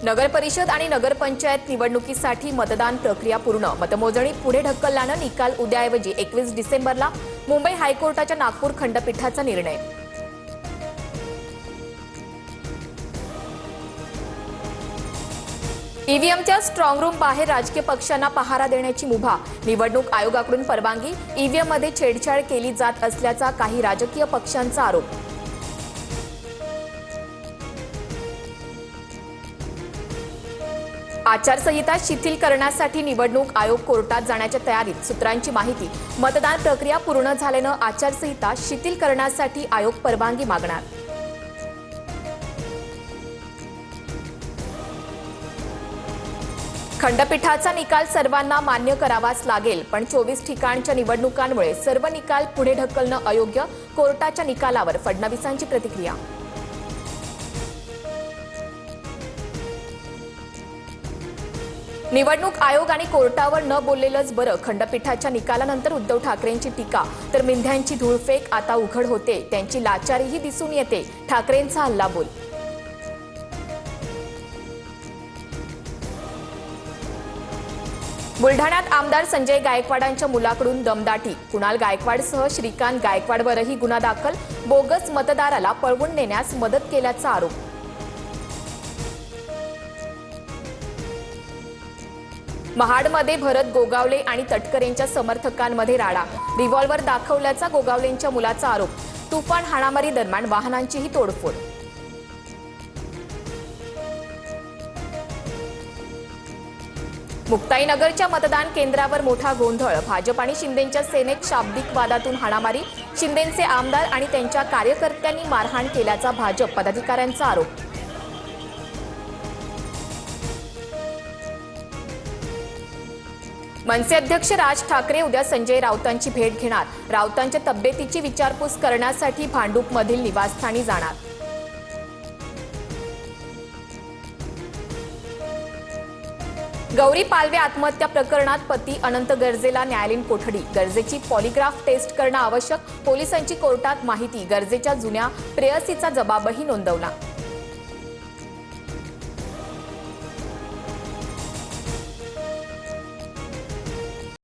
नगर परिषद आणि नगरपंचायत निवडणुकीसाठी मतदान प्रक्रिया पूर्ण. मतमोजणी पुढे ढकलल्यानं निकाल उद्याऐवजी 21 डिसेंबरला. मुंबई हायकोर्टाच्या नागपूर खंडपीठाचा निर्णय. ईव्हीएमच्या स्ट्रॉंग रूम बाहेर राजकीय पक्षांना पहारा देण्याची मुभा. निवडणूक आयोगाकडून परवानगी. ईव्हीएममध्ये छेडछाड केली जात असल्याचा काही राजकीय पक्षांचा आरोप. आचारसंहिता शिथिल करण्यासाठी निवडणूक आयोग कोर्टात जाण्याच्या तयारीत. सूत्रांची माहिती. मतदान प्रक्रिया पूर्ण झाल्यानं आचारसंहिता शिथिल करण्यासाठी आयोग परवानगी मागणार. खंडपीठाचा निकाल सर्वांना मान्य करावाच लागेल, पण 24 ठिकाणच्या निवडणुकांमुळे सर्व निकाल पुढे ढकलणं अयोग्य. कोर्टाच्या निकालावर फडणवीसांची प्रतिक्रिया. निवडणूक आयोग आणि कोर्टावर न बोललेलंच बरं. खंडपीठाच्या निकालानंतर उद्धव ठाकरेंची टीका, तर मिंध्यांची धूळफेक आता उघड होते. त्यांची लाचारीही दिसून येते. ठाकरेंचा हल्लाबोल. बुलढाण्यात आमदार संजय गायकवाडांच्या मुलाकडून दमदाटी. कुणाल गायकवाडसह श्रीकांत गायकवाडवरही गुन्हा दाखल. बोगस मतदाराला पळवून नेण्यास मदत केल्याचा आरोप. महाडमध्ये भरत गोगावले आणि तटकरेंच्या समर्थकांमध्ये राडा. रिव्हॉल्व्हर दाखवल्याचा गोगावलेंच्या मुलाचा आरोप. तुफान हाणामारी दरम्यान वाहनांचीही तोडफोड. मुक्ताईनगरच्या मतदान केंद्रावर मोठा गोंधळ. भाजप आणि शिंदेंच्या सेनेत शाब्दिक वादातून हाणामारी. शिंदेंचे आमदार आणि त्यांच्या कार्यकर्त्यांनी मारहाण केल्याचा भाजप पदाधिकाऱ्यांचा आरोप. मनसे अध्यक्ष राज ठाकरे उद्या संजय राऊतांची भेट घेणार. राऊतांच्या तब्येतीची विचारपूस करण्यासाठी भांडूपमधील निवासस्थानी जाणार. गौरी पालवे आत्महत्या प्रकरणात पती अनंत गर्जेला न्यायालयीन कोठडी. गर्जेची पॉलिग्राफ टेस्ट करणं आवश्यक. पोलिसांची कोर्टात माहिती. गर्जेच्या जुन्या प्रेयसीचा जबाबही नोंदवला.